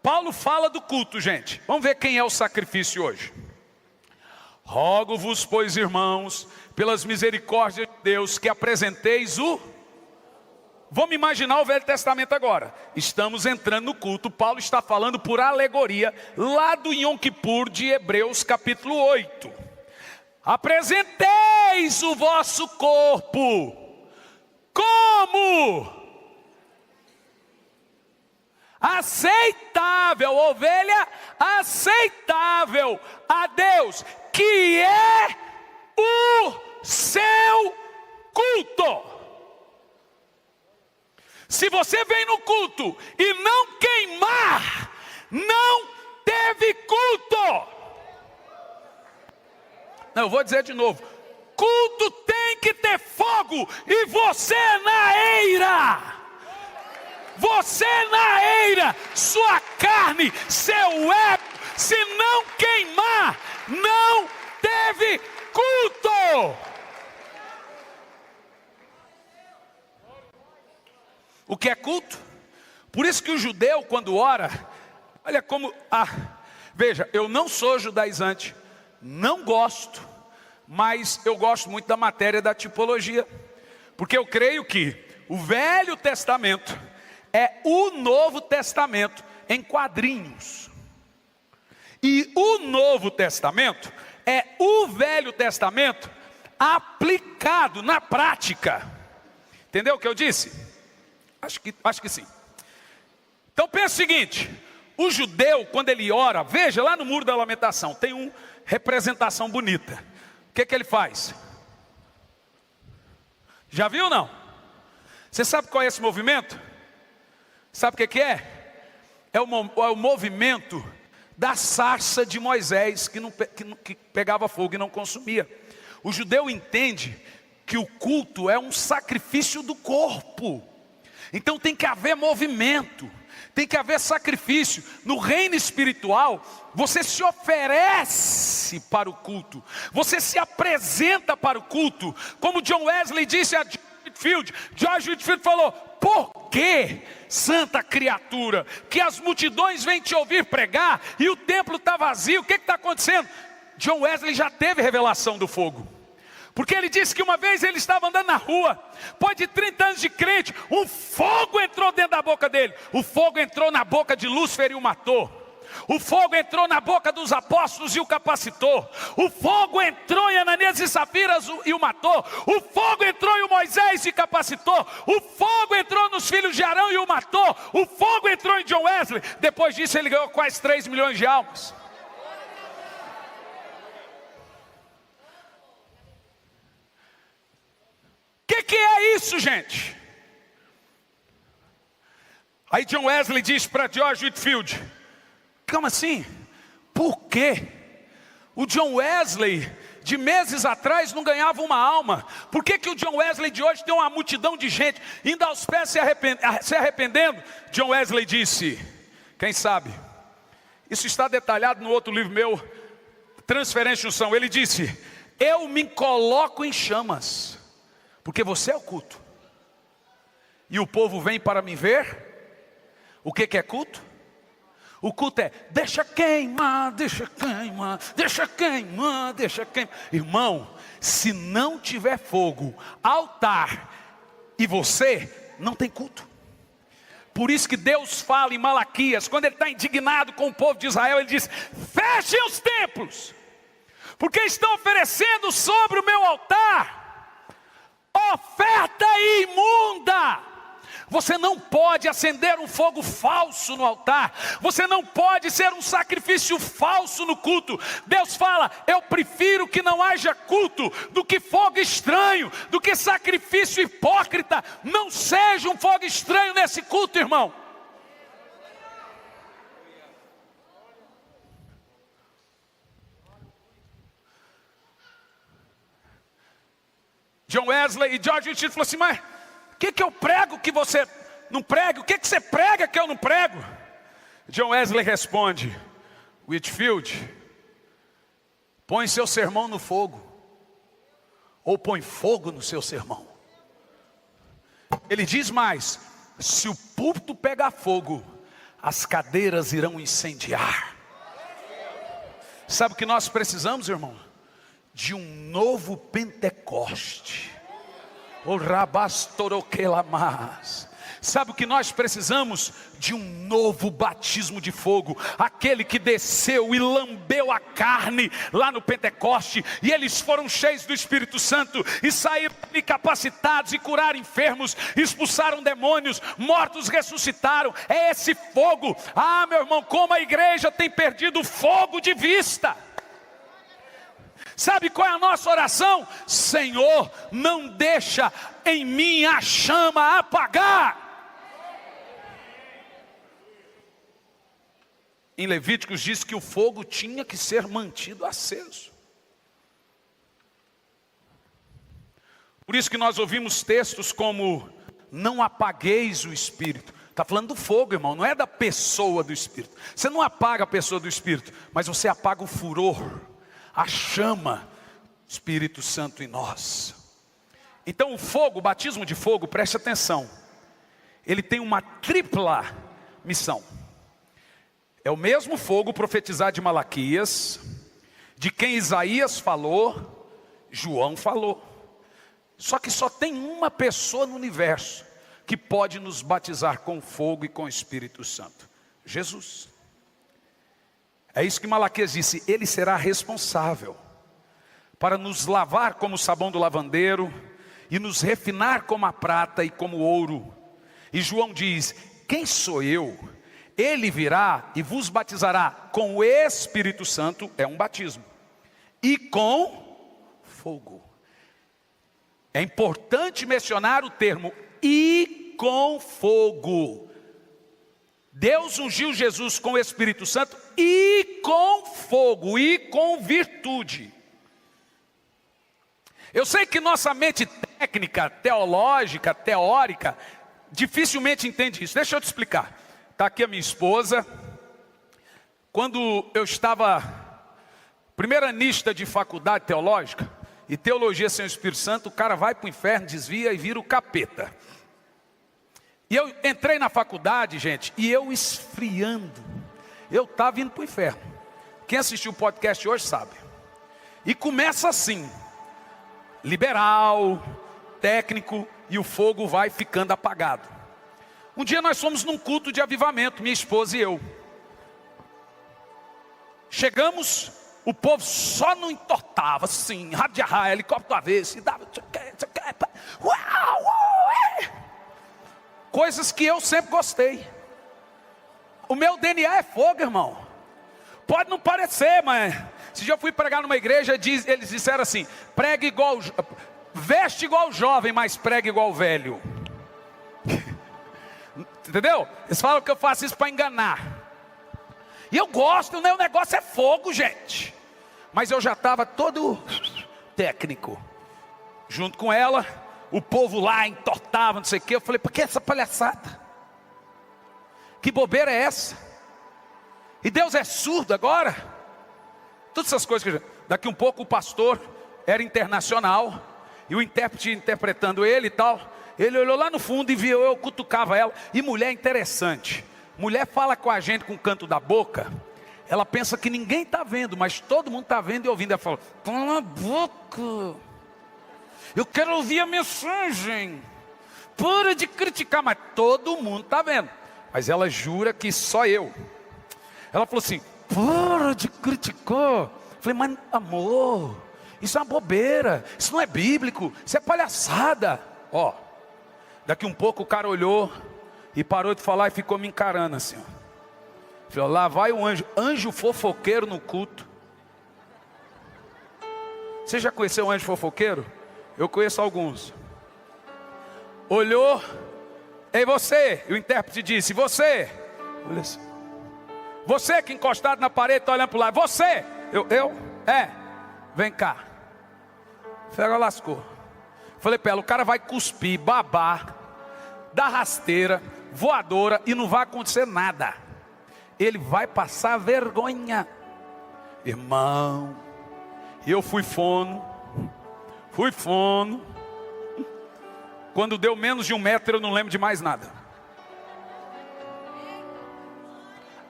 Paulo fala do culto, gente. Vamos ver quem é o sacrifício hoje. Rogo-vos, pois, irmãos, pelas misericórdias de Deus, que apresenteis o... Vamos imaginar o Velho Testamento agora. Estamos entrando no culto. Paulo está falando por alegoria, lá do Yom Kippur de Hebreus capítulo 8. Apresenteis o vosso corpo. Como? Aceitável, ovelha aceitável a Deus. que é o seu culto. Se você vem no culto e não queimar, não teve culto. Não, eu vou dizer de novo. Culto tem que ter fogo, e você na eira. Você na eira, sua carne, seu ego, se não queimar, não teve culto. O que é culto? Por isso que o judeu, quando ora, olha como, veja, eu não sou judaizante, não gosto, mas eu gosto muito da matéria da tipologia, porque eu creio que o Velho Testamento é o Novo Testamento em quadrinhos, e o Novo Testamento é o Velho Testamento aplicado na prática. Entendeu o que eu disse? Acho que sim. Então pensa o seguinte: o judeu, quando ele ora, veja lá no Muro da Lamentação, tem uma representação bonita. O que ele faz? Já viu ou não? Você sabe qual é esse movimento? Sabe o que é? É o movimento da sarça de Moisés, que pegava fogo e não consumia. O judeu entende que o culto é um sacrifício do corpo. Então tem que haver movimento, tem que haver sacrifício. No reino espiritual, você se oferece para o culto, você se apresenta para o culto. Como John Wesley disse a George Whitefield falou: por que, santa criatura, que as multidões vêm te ouvir pregar e o templo está vazio? O que está acontecendo? John Wesley já teve revelação do fogo. Porque ele disse que uma vez ele estava andando na rua, depois de 30 anos de crente, um fogo entrou dentro da boca dele. O fogo entrou na boca de Lúcifer e o matou. O fogo entrou na boca dos apóstolos e o capacitou. O fogo entrou em Ananias e Safiras e o matou. O fogo entrou em Moisés e capacitou. O fogo entrou nos filhos de Arão e o matou. O fogo entrou em John Wesley. Depois disso ele ganhou quase 3 milhões de almas. O que é isso, gente? Aí John Wesley diz para George Whitefield: como assim? Por quê? O John Wesley de meses atrás não ganhava uma alma. Por que o John Wesley de hoje tem uma multidão de gente indo aos pés se arrependendo? John Wesley disse, quem sabe? Isso está detalhado no outro livro meu, Transferência e Unção. Ele disse: eu me coloco em chamas, porque você é o culto, e o povo vem para me ver. O que é culto? O culto é: deixa queimar, deixa queimar, deixa queimar, deixa queimar. Irmão, se não tiver fogo, altar e você, não tem culto. Por isso que Deus fala em Malaquias, quando ele está indignado com o povo de Israel, ele diz: fechem os templos, porque estão oferecendo sobre o meu altar oferta imunda. Você não pode acender um fogo falso no altar. Você não pode ser um sacrifício falso no culto. Deus fala: eu prefiro que não haja culto do que fogo estranho, do que sacrifício hipócrita. Não seja um fogo estranho nesse culto, irmão. John Wesley e George Whitefield falaram assim: mas o que eu prego que você não prega? O que você prega que eu não prego? John Wesley responde: Whitefield, põe seu sermão no fogo, ou põe fogo no seu sermão. Ele diz mais: se o púlpito pegar fogo, as cadeiras irão incendiar. Sabe o que nós precisamos, irmão? De um novo Pentecoste. O rabastoroquelamas. Sabe o que nós precisamos? De um novo batismo de fogo. Aquele que desceu e lambeu a carne lá no Pentecoste, e eles foram cheios do Espírito Santo e saíram capacitados e curaram enfermos, expulsaram demônios, mortos ressuscitaram. É esse fogo. Ah, meu irmão, como a igreja tem perdido o fogo de vista. Sabe qual é a nossa oração? Senhor, não deixa em mim a chama apagar. Em Levíticos diz que o fogo tinha que ser mantido aceso. Por isso que nós ouvimos textos como: não apagueis o Espírito. Está falando do fogo, irmão, não é da pessoa do Espírito. Você não apaga a pessoa do Espírito, mas você apaga o furor, a chama, Espírito Santo em nós. Então o fogo, o batismo de fogo, preste atenção, ele tem uma tripla missão. É o mesmo fogo profetizado de Malaquias, de quem Isaías falou, João falou. Só que só tem uma pessoa no universo que pode nos batizar com fogo e com o Espírito Santo: Jesus. É isso que Malaquias disse: ele será responsável para nos lavar como o sabão do lavandeiro e nos refinar como a prata e como o ouro. E João diz: quem sou eu? Ele virá e vos batizará com o Espírito Santo, é um batismo, e com fogo. É importante mencionar o termo "e com fogo". Deus ungiu Jesus com o Espírito Santo e com fogo, e com virtude. Eu sei que nossa mente técnica, teológica, teórica, dificilmente entende isso. Deixa eu te explicar. Está aqui a minha esposa. Quando eu estava primeira anista de faculdade teológica, e teologia sem o Espírito Santo, o cara vai para o inferno, desvia e vira o capeta. E eu entrei na faculdade, gente, e eu esfriando. Eu estava indo para o inferno. Quem assistiu o podcast hoje sabe. E começa assim: liberal, técnico, e o fogo vai ficando apagado. Um dia nós fomos num culto de avivamento, minha esposa e eu. Chegamos, o povo só não entortava, assim, rádio de arraia, helicóptero avesso, e dava, coisas que eu sempre gostei. O meu DNA é fogo, irmão. Pode não parecer, mas se eu fui pregar numa igreja, eles disseram assim: prega igual, veste igual jovem, mas prega igual velho. Entendeu? Eles falam que eu faço isso para enganar. E eu gosto, né? O negócio é fogo, gente. Mas eu já estava todo técnico. Junto com ela, o povo lá entortava, não sei o quê. Eu falei: por que essa palhaçada? Que bobeira é essa? E Deus é surdo agora? Todas essas coisas que... Daqui um pouco o pastor era internacional, e o intérprete interpretando ele e tal. Ele olhou lá no fundo e viu eu cutucava ela. E mulher é interessante. Mulher fala com a gente com o canto da boca. Ela pensa que ninguém está vendo, mas todo mundo está vendo e ouvindo. Ela fala: cala a boca, eu quero ouvir a mensagem. Para de criticar. Mas todo mundo está vendo. Mas ela jura que só eu. Ela falou assim: para de criticar. Eu falei: mas amor, isso é uma bobeira. Isso não é bíblico. Isso é palhaçada. Ó, daqui um pouco o cara olhou e parou de falar e ficou me encarando assim, ó. Falei: lá vai o anjo fofoqueiro no culto. Você já conheceu o anjo fofoqueiro? Eu conheço alguns. Olhou: ei você, e o intérprete disse: você. Olha assim. Você que encostado na parede está olhando para o lado. Você. Eu? É. Vem cá. Falei: agora lascou. Falei para ela: o cara vai cuspir, babar, dar rasteira, voadora, e não vai acontecer nada. Ele vai passar vergonha. Irmão, eu fui fono. Quando deu menos de 1 metro, eu não lembro de mais nada.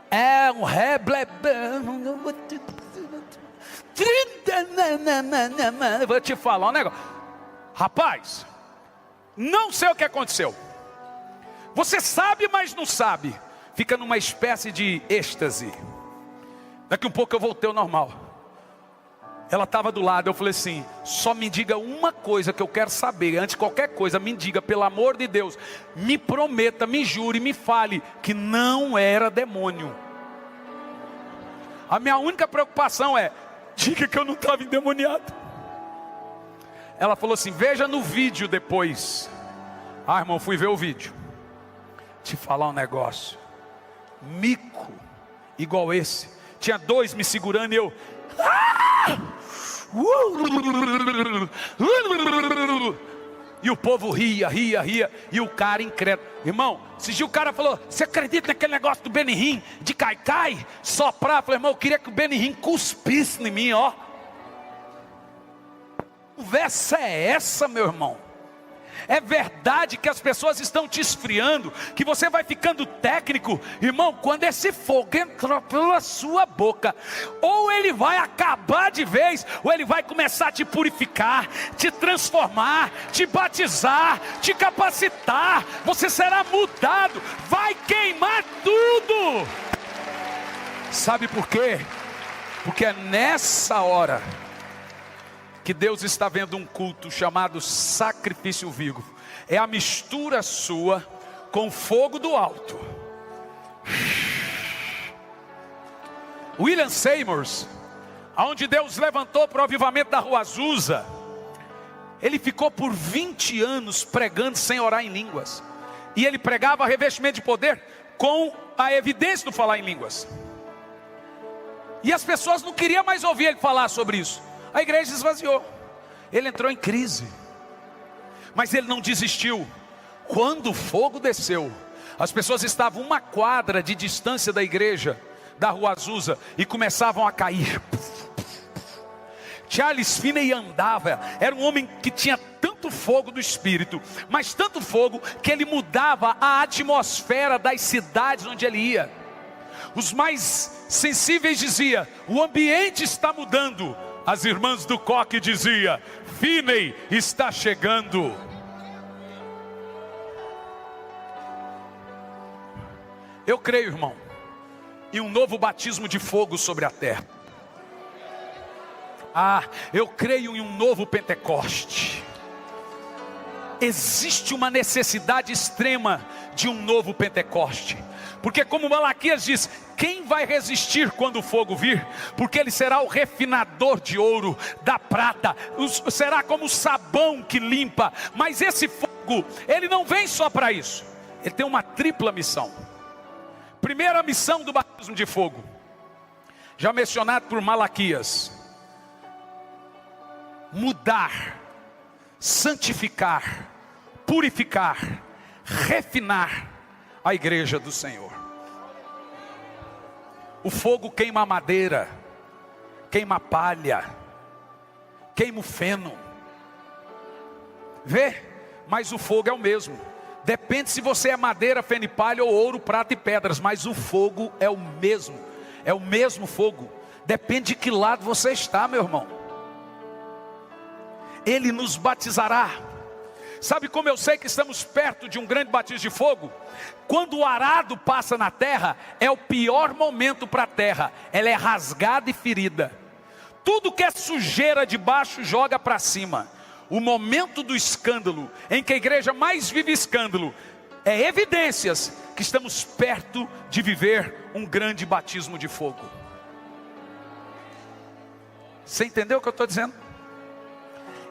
É um vou te falar um negócio. Rapaz, não sei o que aconteceu. Você sabe, mas não sabe. Fica numa espécie de êxtase. Daqui um pouco eu voltei ao normal. Ela estava do lado, eu falei assim: só me diga uma coisa que eu quero saber. Antes de qualquer coisa, me diga, pelo amor de Deus. Me prometa, me jure, me fale que não era demônio. A minha única preocupação é: Diga que eu não estava endemoniado. Ela falou assim: veja no vídeo depois. Ah, irmão, fui ver o vídeo. Te falar um negócio. Mico igual esse. Tinha 2 me segurando e eu... E o povo ria. E o cara incrédulo. Irmão, esse dia o cara falou: você acredita naquele negócio do Benihim, de caicai, soprar? Eu falei: irmão, eu queria que o Benihim cuspisse em mim, ó. Que conversa é essa, meu irmão? É verdade que as pessoas estão te esfriando, que você vai ficando técnico. Irmão, quando esse fogo entrou pela sua boca, ou ele vai acabar de vez, ou ele vai começar a te purificar, te transformar, te batizar, te capacitar. Você será mudado, vai queimar tudo. Sabe por quê? Porque é nessa hora que Deus está vendo um culto chamado sacrifício vivo. É a mistura sua com fogo do alto. William Seymour, aonde Deus levantou para o avivamento da Rua Azusa, ele ficou por 20 anos pregando sem orar em línguas. E ele pregava revestimento de poder com a evidência do falar em línguas. E as pessoas não queriam mais ouvir ele falar sobre isso. A igreja esvaziou. Ele entrou em crise. Mas ele não desistiu. Quando o fogo desceu, as pessoas estavam 1 quadra de distância da igreja, da Rua Azusa, e começavam a cair. Charles Finney andava. Era um homem que tinha tanto fogo do Espírito, mas tanto fogo, que ele mudava a atmosfera das cidades onde ele ia. Os mais sensíveis diziam: o ambiente está mudando. As irmãs do coque diziam: Finney está chegando. Eu creio, irmão, em um novo batismo de fogo sobre a terra. Eu creio em um novo Pentecoste. Existe uma necessidade extrema de um novo Pentecoste. Porque como Malaquias diz: quem vai resistir quando o fogo vir? Porque ele será o refinador de ouro, da prata, será como o sabão que limpa. Mas esse fogo, ele não vem só para isso. Ele tem uma tripla missão. Primeira missão do batismo de fogo, já mencionado por Malaquias: mudar, santificar, purificar, refinar a igreja do Senhor. O fogo queima a madeira, queima a palha, queima o feno. Vê? Mas o fogo é o mesmo. Depende se você é madeira, feno e palha, ou ouro, prata e pedras. Mas o fogo é o mesmo. É o mesmo fogo. Depende de que lado você está, meu irmão. Ele nos batizará. Sabe como eu sei que estamos perto de um grande batismo de fogo? Quando o arado passa na terra, é o pior momento para a terra. Ela é rasgada e ferida. Tudo que é sujeira de baixo joga para cima. O momento do escândalo, em que a igreja mais vive escândalo, é evidências que estamos perto de viver um grande batismo de fogo. Você entendeu o que eu estou dizendo?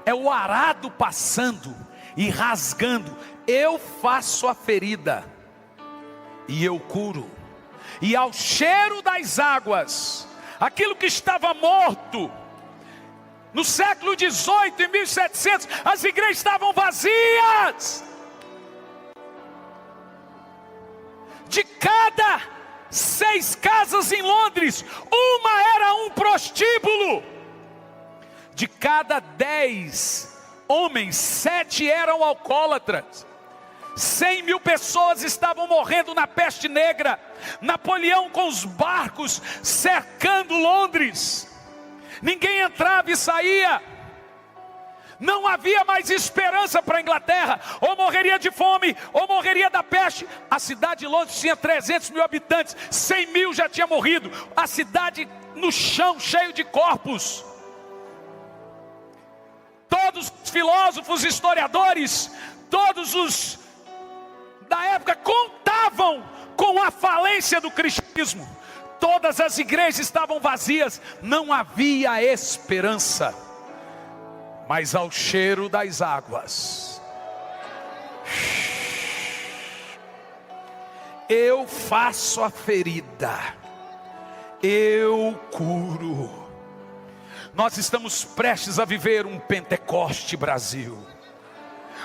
É o arado passando e rasgando. Eu faço a ferida e eu curo. E ao cheiro das águas, aquilo que estava morto no século 18, em 1700, as igrejas estavam vazias. De cada 6 casas em Londres, uma era um prostíbulo. De cada 10 homens, 7 eram alcoólatras. 100 mil pessoas estavam morrendo na peste negra. Napoleão com os barcos cercando Londres. Ninguém entrava e saía. Não havia mais esperança para a Inglaterra. Ou morreria de fome, ou morreria da peste. A cidade de Londres tinha 300 mil habitantes. 100 mil já tinha morrido. A cidade no chão, cheio de corpos. Todos os filósofos, historiadores, todos os da época contavam com a falência do cristianismo. todas as igrejas estavam vazias, não havia esperança. Mas ao cheiro das águas, eu faço a ferida, eu curo. Nós estamos prestes a viver um Pentecoste Brasil.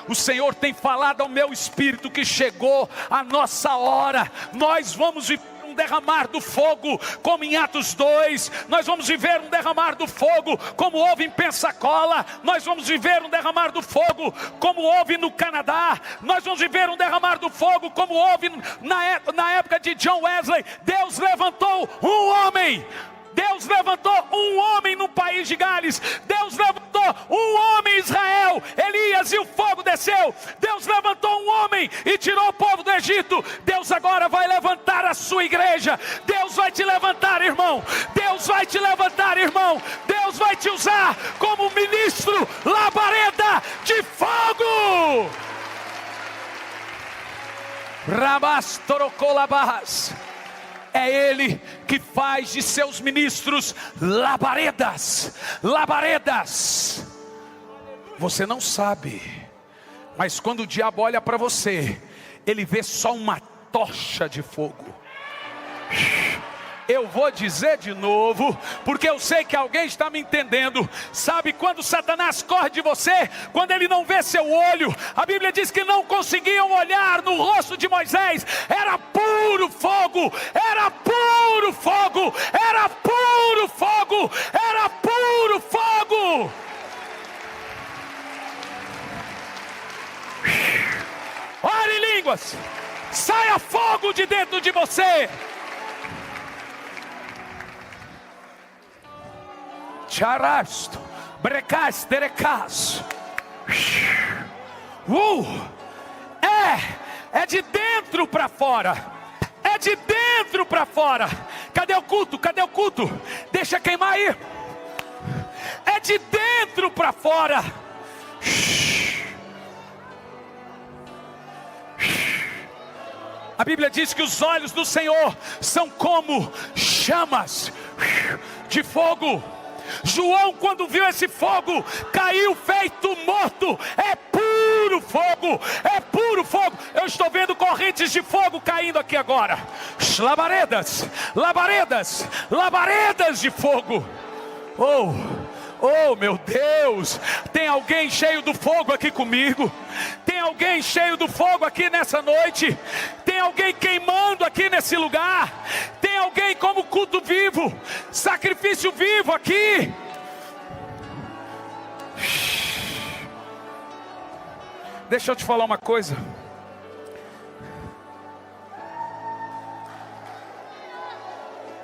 O Senhor tem falado ao meu espírito que chegou a nossa hora. Nós vamos viver um derramar do fogo, como em Atos 2. Nós vamos viver um derramar do fogo, como houve em Pensacola. Nós vamos viver um derramar do fogo, como houve no Canadá. Nós vamos viver um derramar do fogo, como houve na época de John Wesley. Deus levantou um homem. Deus levantou um homem no país de Gales. Deus levantou um homem em Israel, Elias, e o fogo desceu. Deus levantou um homem e tirou o povo do Egito. Deus agora vai levantar a sua igreja. Deus vai te levantar, irmão. Deus vai te levantar, irmão. Deus vai te usar como ministro labareda de fogo. Rabastorocolabas. É Ele que faz de seus ministros labaredas. Labaredas. Você não sabe, mas quando o diabo olha para você, ele vê só uma tocha de fogo. Eu vou dizer de novo, porque eu sei que alguém está me entendendo. Sabe quando Satanás corre de você? Quando ele não vê seu olho. A Bíblia diz que não conseguiam olhar no rosto de Moisés. Era puro fogo, era puro fogo, era puro fogo, era puro fogo. Ore em línguas, saia fogo de dentro de você. Charasto, brecas, terecas. É de dentro para fora. É de dentro para fora. Cadê o culto? Cadê o culto? Deixa queimar aí. É de dentro para fora. A Bíblia diz que os olhos do Senhor são como chamas de fogo. João, quando viu esse fogo, caiu feito morto. É puro fogo, é puro fogo. Eu estou vendo correntes de fogo caindo aqui agora. Labaredas, labaredas, labaredas de fogo. Oh meu Deus, tem alguém cheio do fogo aqui comigo? Tem alguém cheio do fogo aqui nessa noite? Tem alguém queimando aqui nesse lugar? Tem alguém como culto vivo, sacrifício vivo aqui? Deixa eu te falar uma coisa.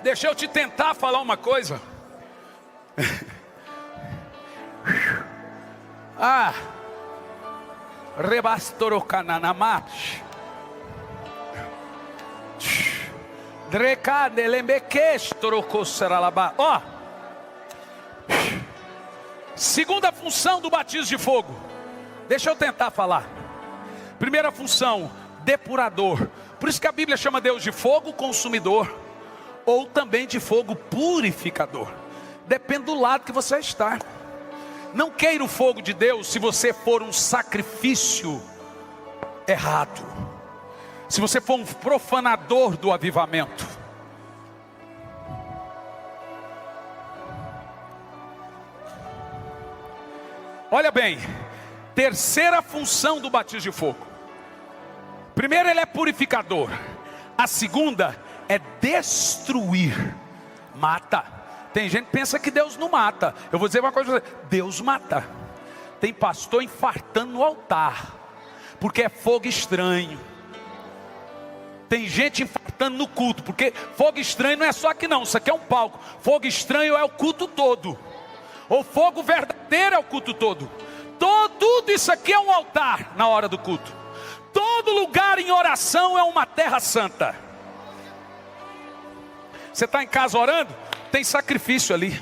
Deixa eu te tentar falar uma coisa. Rebastorocananamash. Ó, segunda função do batismo de fogo. Deixa eu tentar falar. Primeira função, depurador. Por isso que a Bíblia chama Deus de fogo consumidor, ou também de fogo purificador. Depende do lado que você está. Não queira o fogo de Deus se você for um sacrifício errado. Se você for um profanador do avivamento. Olha bem, terceira função do batismo de fogo. Primeiro, ele é purificador. A segunda é destruir. Mata. Tem gente que pensa que Deus não mata. Eu vou dizer uma coisa para você: Deus mata. Tem pastor infartando no altar, porque é fogo estranho. Tem gente infartando no culto, porque fogo estranho não é só aqui não, isso aqui é um palco. Fogo estranho é o culto todo. Ou fogo verdadeiro é o culto todo. Tudo isso aqui é um altar na hora do culto. Todo lugar em oração é uma terra santa. Você está em casa orando? Tem sacrifício ali.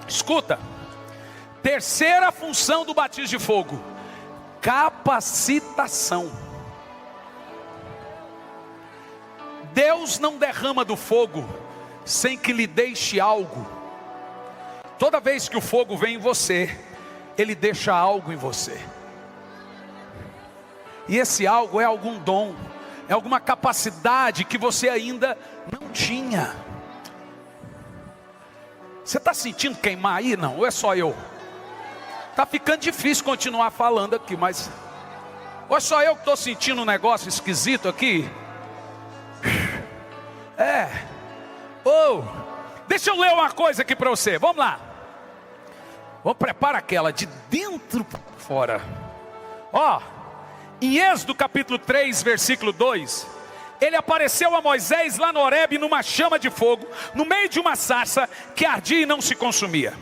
Escuta. Terceira função do batismo de fogo: capacitação. Deus não derrama do fogo sem que lhe deixe algo. Toda vez que o fogo vem em você, Ele deixa algo em você. E esse algo é algum dom, é alguma capacidade que você ainda não tinha. Você está sentindo queimar aí? Não, ou é só eu? Está ficando difícil continuar falando aqui, mas... ou é só eu que estou sentindo um negócio esquisito aqui? Deixa eu ler uma coisa aqui para você, vamos lá. Vamos preparar aquela de dentro para fora. Em Êxodo capítulo 3, versículo 2, Ele apareceu a Moisés lá no Horebe numa chama de fogo, no meio de uma sarça que ardia e não se consumia.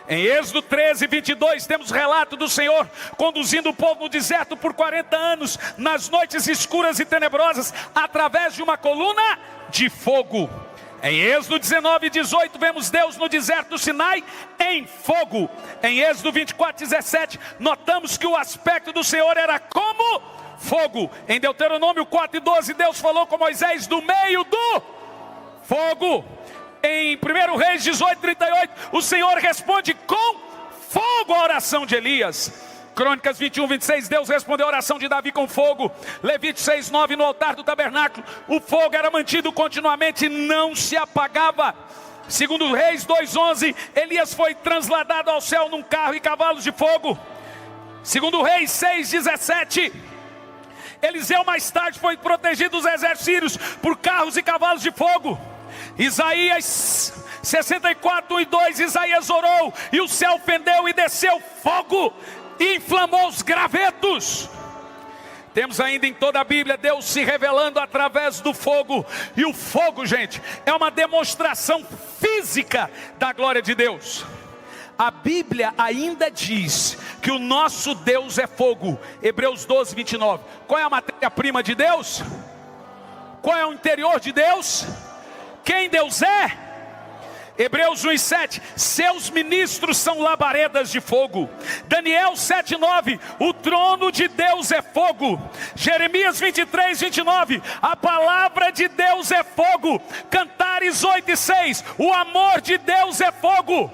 Em Êxodo 13, 22, temos relato do Senhor conduzindo o povo no deserto por 40 anos, nas noites escuras e tenebrosas, através de uma coluna de fogo. Em Êxodo 19, 18, vemos Deus no deserto do Sinai em fogo. Em Êxodo 24, 17, notamos que o aspecto do Senhor era como fogo. Em Deuteronômio 4, 12, Deus falou com Moisés do meio do fogo. Em 1 Reis 18, 38, o Senhor responde com fogo a oração de Elias. Crônicas 21, 26, Deus respondeu a oração de Davi com fogo. Levítico 6, 9, no altar do tabernáculo, o fogo era mantido continuamente, não se apagava. Segundo Reis 2, 11, Elias foi transladado ao céu num carro e cavalos de fogo. Segundo Reis 6, 17, Eliseu mais tarde foi protegido dos exércitos sírios por carros e cavalos de fogo. Isaías 64, 1 e 2, Isaías orou e o céu fendeu e desceu fogo e inflamou os gravetos. Temos ainda em toda a Bíblia Deus se revelando através do fogo. E o fogo, gente, é uma demonstração física da glória de Deus. A Bíblia ainda diz que o nosso Deus é fogo. Hebreus 12, 29. Qual é a matéria-prima de Deus? Qual é o interior de Deus? Quem Deus é? Hebreus 1:7, seus ministros são labaredas de fogo. Daniel 7:9, o trono de Deus é fogo. Jeremias 23, 29, a palavra de Deus é fogo. Cantares 8:6, o amor de Deus é fogo.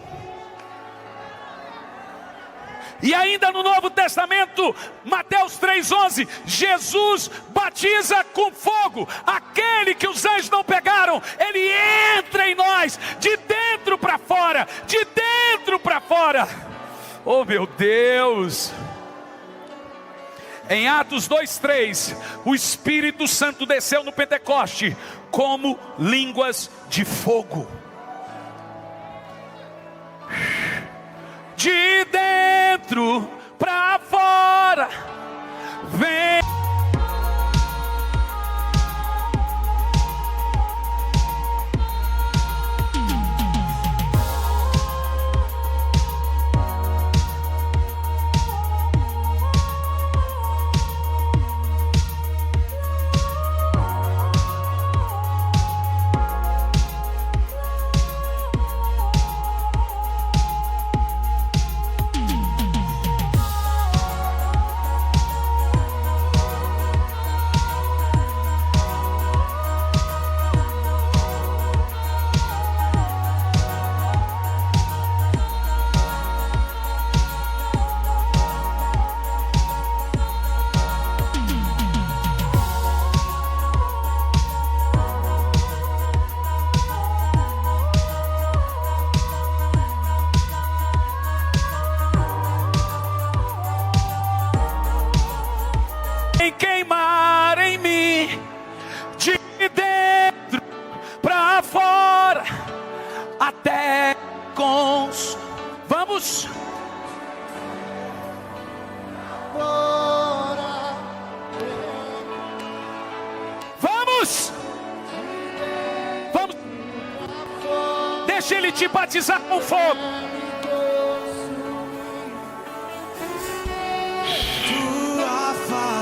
E ainda no Novo Testamento, Mateus 3:11, Jesus batiza com fogo. Aquele que os anjos não pegaram, ele entra em nós, de dentro para fora, de dentro para fora. Oh meu Deus! Em Atos 2:3, o Espírito Santo desceu no Pentecoste como línguas de fogo. De dentro para fora, vem. Queimar em mim, de dentro para fora, até cons. Vamos. Vamos. Vamos. Deixa ele te batizar com fogo.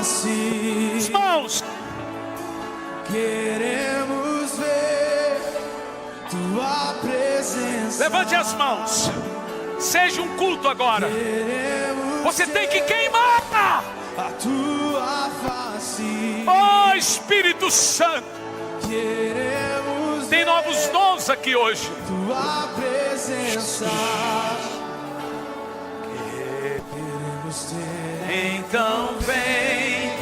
As mãos. Queremos ver tua presença. Levante as mãos. Seja um culto agora. Você tem que queimar a tua face. Oh Espírito Santo, queremos Tem novos dons aqui hoje. tua presença. Queremos ter. Então vem,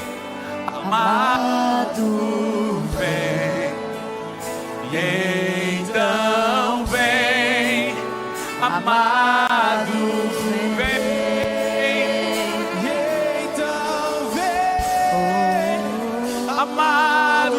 amado, vem. E então vem, amado, vem. Então vem, Amado,